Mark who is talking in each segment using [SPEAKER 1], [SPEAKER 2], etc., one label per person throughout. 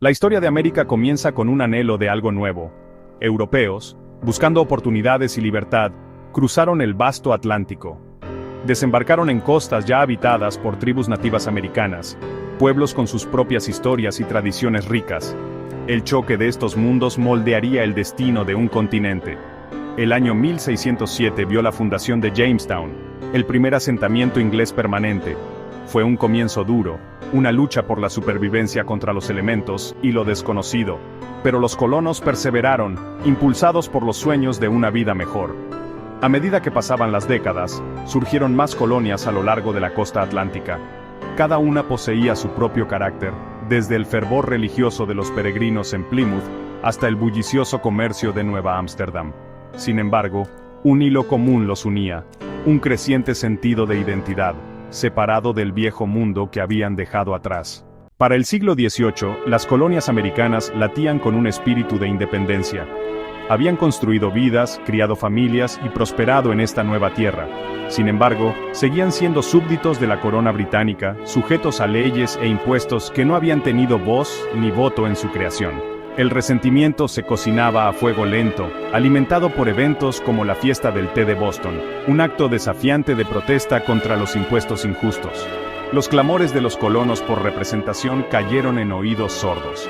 [SPEAKER 1] La historia de América comienza con un anhelo de algo nuevo. Europeos, buscando oportunidades y libertad, cruzaron el vasto Atlántico. Desembarcaron en costas ya habitadas por tribus nativas americanas, pueblos con sus propias historias y tradiciones ricas. El choque de estos mundos moldearía el destino de un continente. El año 1607 vio la fundación de Jamestown, el primer asentamiento inglés permanente. Fue un comienzo duro, una lucha por la supervivencia contra los elementos y lo desconocido, pero los colonos perseveraron, impulsados por los sueños de una vida mejor. A medida que pasaban las décadas, surgieron más colonias a lo largo de la costa atlántica. Cada una poseía su propio carácter, desde el fervor religioso de los peregrinos en Plymouth hasta el bullicioso comercio de Nueva Ámsterdam. Sin embargo, un hilo común los unía, un creciente sentido de identidad, separado del viejo mundo que habían dejado atrás. Para el siglo XVIII, las colonias americanas latían con un espíritu de independencia. Habían construido vidas, criado familias y prosperado en esta nueva tierra. Sin embargo, seguían siendo súbditos de la corona británica, sujetos a leyes e impuestos que no habían tenido voz ni voto en su creación. El resentimiento se cocinaba a fuego lento, alimentado por eventos como la fiesta del té de Boston, un acto desafiante de protesta contra los impuestos injustos. Los clamores de los colonos por representación cayeron en oídos sordos.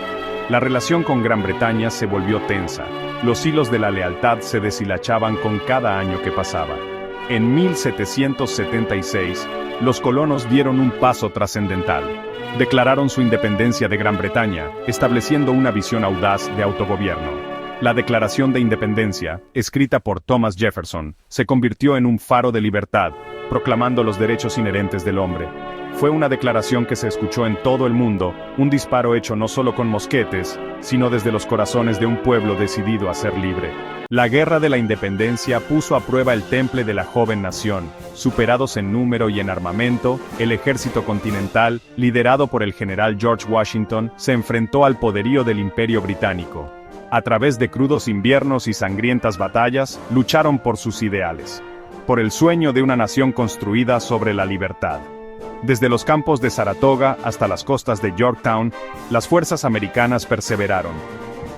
[SPEAKER 1] La relación con Gran Bretaña se volvió tensa. Los hilos de la lealtad se deshilachaban con cada año que pasaba. En 1776, los colonos dieron un paso trascendental. Declararon su independencia de Gran Bretaña, estableciendo una visión audaz de autogobierno. La Declaración de Independencia, escrita por Thomas Jefferson, se convirtió en un faro de libertad, proclamando los derechos inherentes del hombre. Fue una declaración que se escuchó en todo el mundo, un disparo hecho no solo con mosquetes, sino desde los corazones de un pueblo decidido a ser libre. La Guerra de la Independencia puso a prueba el temple de la joven nación. Superados en número y en armamento, el ejército continental, liderado por el general George Washington, se enfrentó al poderío del Imperio Británico. A través de crudos inviernos y sangrientas batallas, lucharon por sus ideales. Por el sueño de una nación construida sobre la libertad. Desde los campos de Saratoga hasta las costas de Yorktown, las fuerzas americanas perseveraron.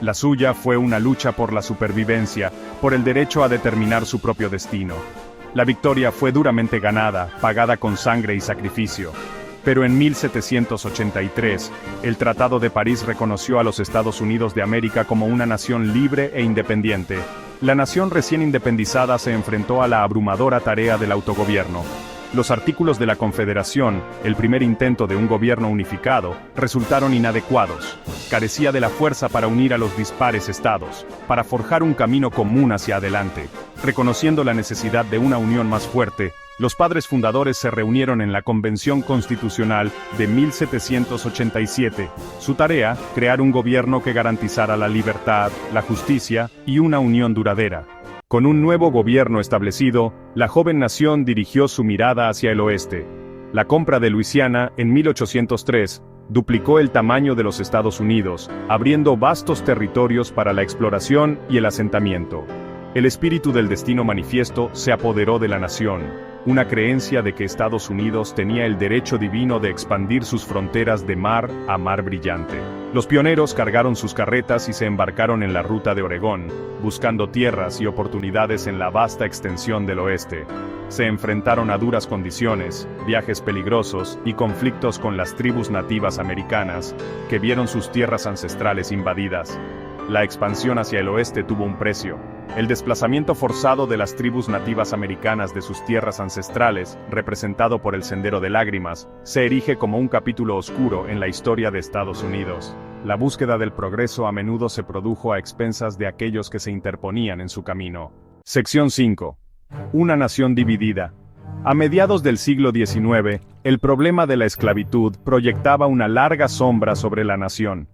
[SPEAKER 1] La suya fue una lucha por la supervivencia, por el derecho a determinar su propio destino. La victoria fue duramente ganada, pagada con sangre y sacrificio. Pero en 1783, el Tratado de París reconoció a los Estados Unidos de América como una nación libre e independiente. La nación recién independizada se enfrentó a la abrumadora tarea del autogobierno. Los artículos de la Confederación, el primer intento de un gobierno unificado, resultaron inadecuados. Carecía de la fuerza para unir a los dispares estados, para forjar un camino común hacia adelante. Reconociendo la necesidad de una unión más fuerte, los padres fundadores se reunieron en la Convención Constitucional de 1787. Su tarea, crear un gobierno que garantizara la libertad, la justicia y una unión duradera. Con un nuevo gobierno establecido, la joven nación dirigió su mirada hacia el oeste. La compra de Luisiana, en 1803, duplicó el tamaño de los Estados Unidos, abriendo vastos territorios para la exploración y el asentamiento. El espíritu del destino manifiesto se apoderó de la nación, una creencia de que Estados Unidos tenía el derecho divino de expandir sus fronteras de mar a mar brillante. Los pioneros cargaron sus carretas y se embarcaron en la ruta de Oregón, buscando tierras y oportunidades en la vasta extensión del oeste. Se enfrentaron a duras condiciones, viajes peligrosos y conflictos con las tribus nativas americanas, que vieron sus tierras ancestrales invadidas. La expansión hacia el oeste tuvo un precio. El desplazamiento forzado de las tribus nativas americanas de sus tierras ancestrales, representado por el Sendero de Lágrimas, se erige como un capítulo oscuro en la historia de Estados Unidos. La búsqueda del progreso a menudo se produjo a expensas de aquellos que se interponían en su camino. Sección 5. Una nación dividida. A mediados del siglo XIX, el problema de la esclavitud proyectaba una larga sombra sobre la nación.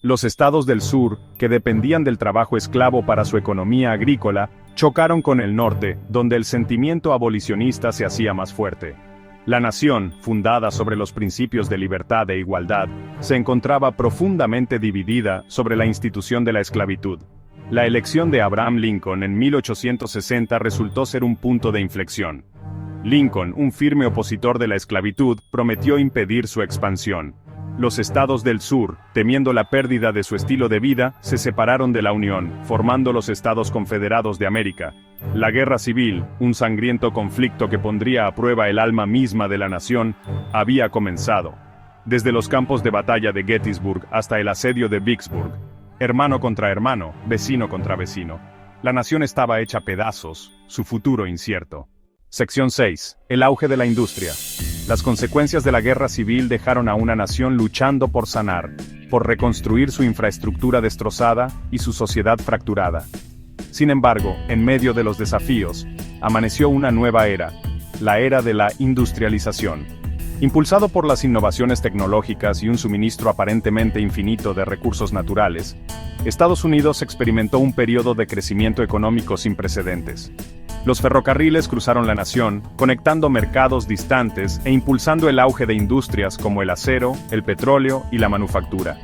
[SPEAKER 1] Los estados del sur, que dependían del trabajo esclavo para su economía agrícola, chocaron con el norte, donde el sentimiento abolicionista se hacía más fuerte. La nación, fundada sobre los principios de libertad e igualdad, se encontraba profundamente dividida sobre la institución de la esclavitud. La elección de Abraham Lincoln en 1860 resultó ser un punto de inflexión. Lincoln, un firme opositor de la esclavitud, prometió impedir su expansión. Los estados del sur, temiendo la pérdida de su estilo de vida, se separaron de la Unión, formando los Estados Confederados de América. La guerra civil, un sangriento conflicto que pondría a prueba el alma misma de la nación, había comenzado. Desde los campos de batalla de Gettysburg hasta el asedio de Vicksburg, hermano contra hermano, vecino contra vecino. La nación estaba hecha pedazos, su futuro incierto. Sección 6. El auge de la industria. Las consecuencias de la guerra civil dejaron a una nación luchando por sanar, por reconstruir su infraestructura destrozada y su sociedad fracturada. Sin embargo, en medio de los desafíos, amaneció una nueva era, la era de la industrialización. Impulsado por las innovaciones tecnológicas y un suministro aparentemente infinito de recursos naturales, Estados Unidos experimentó un periodo de crecimiento económico sin precedentes. Los ferrocarriles cruzaron la nación, conectando mercados distantes e impulsando el auge de industrias como el acero, el petróleo y la manufactura.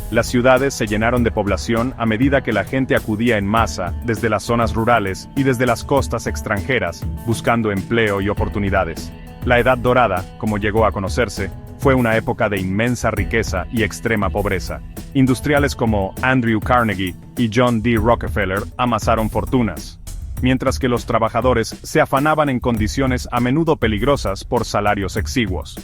[SPEAKER 1] Las ciudades se llenaron de población a medida que la gente acudía en masa desde las zonas rurales y desde las costas extranjeras, buscando empleo y oportunidades. La Edad Dorada, como llegó a conocerse, fue una época de inmensa riqueza y extrema pobreza. Industriales como Andrew Carnegie y John D. Rockefeller amasaron fortunas, mientras que los trabajadores se afanaban en condiciones a menudo peligrosas por salarios exiguos.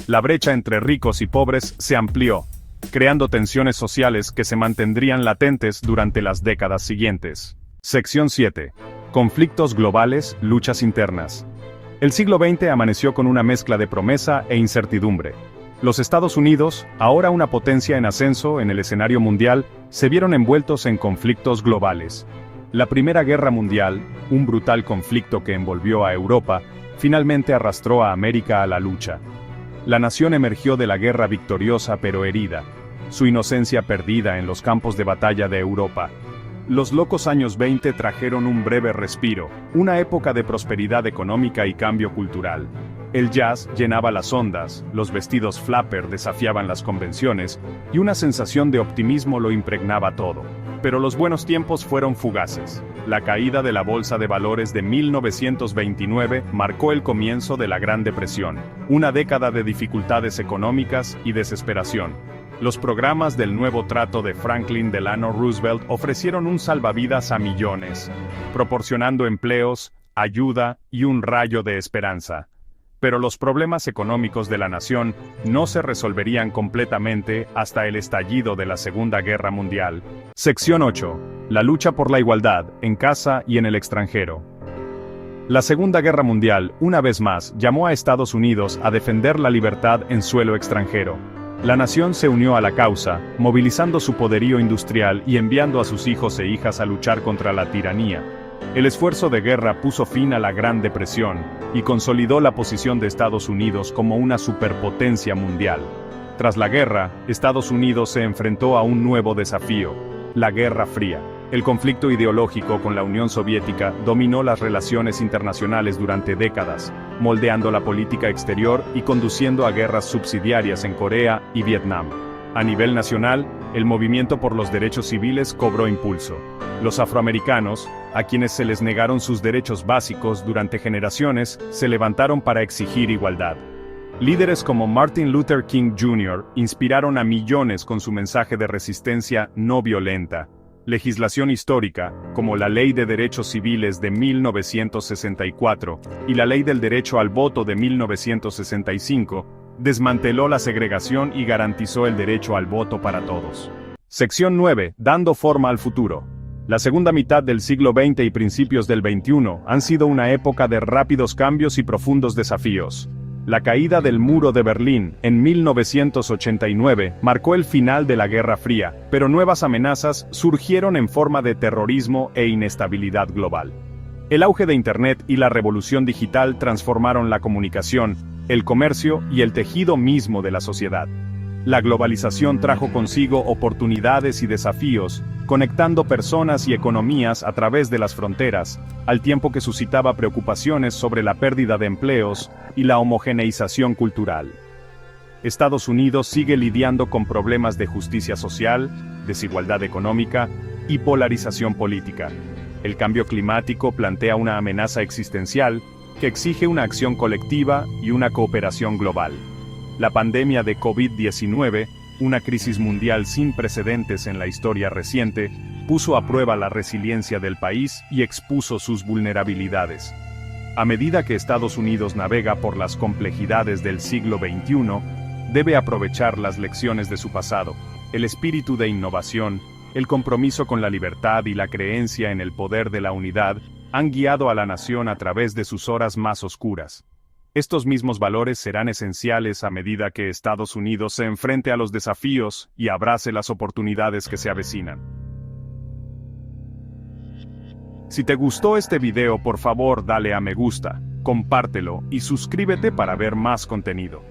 [SPEAKER 1] La brecha entre ricos y pobres se amplió, creando tensiones sociales que se mantendrían latentes durante las décadas siguientes. Sección 7. Conflictos globales, luchas internas. El siglo XX amaneció con una mezcla de promesa e incertidumbre. Los Estados Unidos, ahora una potencia en ascenso en el escenario mundial, se vieron envueltos en conflictos globales. La Primera Guerra Mundial, un brutal conflicto que envolvió a Europa, finalmente arrastró a América a la lucha. La nación emergió de la guerra victoriosa pero herida, su inocencia perdida en los campos de batalla de Europa. Los locos años 20 trajeron un breve respiro, una época de prosperidad económica y cambio cultural. El jazz llenaba las ondas, los vestidos flapper desafiaban las convenciones, y una sensación de optimismo lo impregnaba todo. Pero los buenos tiempos fueron fugaces. La caída de la Bolsa de Valores de 1929 marcó el comienzo de la Gran Depresión, una década de dificultades económicas y desesperación. Los programas del nuevo trato de Franklin Delano Roosevelt ofrecieron un salvavidas a millones, proporcionando empleos, ayuda y un rayo de esperanza. Pero los problemas económicos de la nación no se resolverían completamente hasta el estallido de la Segunda Guerra Mundial. Sección 8. La lucha por la igualdad, en casa y en el extranjero. La Segunda Guerra Mundial, una vez más, llamó a Estados Unidos a defender la libertad en suelo extranjero. La nación se unió a la causa, movilizando su poderío industrial y enviando a sus hijos e hijas a luchar contra la tiranía. El esfuerzo de guerra puso fin a la Gran Depresión y consolidó la posición de Estados Unidos como una superpotencia mundial. Tras la guerra, Estados Unidos se enfrentó a un nuevo desafío: la Guerra Fría. El conflicto ideológico con la Unión Soviética dominó las relaciones internacionales durante décadas, moldeando la política exterior y conduciendo a guerras subsidiarias en Corea y Vietnam. A nivel nacional, el movimiento por los derechos civiles cobró impulso. Los afroamericanos, a quienes se les negaron sus derechos básicos durante generaciones, se levantaron para exigir igualdad. Líderes como Martin Luther King Jr. inspiraron a millones con su mensaje de resistencia no violenta. Legislación histórica, como la Ley de Derechos Civiles de 1964 y la Ley del Derecho al Voto de 1965, desmanteló la segregación y garantizó el derecho al voto para todos. Sección 9. Dando forma al futuro. La segunda mitad del siglo XX y principios del XXI han sido una época de rápidos cambios y profundos desafíos. La caída del Muro de Berlín en 1989 marcó el final de la Guerra Fría, pero nuevas amenazas surgieron en forma de terrorismo e inestabilidad global. El auge de Internet y la revolución digital transformaron la comunicación, el comercio y el tejido mismo de la sociedad. La globalización trajo consigo oportunidades y desafíos, conectando personas y economías a través de las fronteras, al tiempo que suscitaba preocupaciones sobre la pérdida de empleos y la homogeneización cultural. Estados Unidos sigue lidiando con problemas de justicia social, desigualdad económica y polarización política. El cambio climático plantea una amenaza existencial que exige una acción colectiva y una cooperación global. La pandemia de COVID-19, una crisis mundial sin precedentes en la historia reciente, puso a prueba la resiliencia del país y expuso sus vulnerabilidades. A medida que Estados Unidos navega por las complejidades del siglo XXI, debe aprovechar las lecciones de su pasado, el espíritu de innovación, el compromiso con la libertad y la creencia en el poder de la unidad han guiado a la nación a través de sus horas más oscuras. Estos mismos valores serán esenciales a medida que Estados Unidos se enfrente a los desafíos y abrace las oportunidades que se avecinan. Si te gustó este video, por favor dale a me gusta, compártelo y suscríbete para ver más contenido.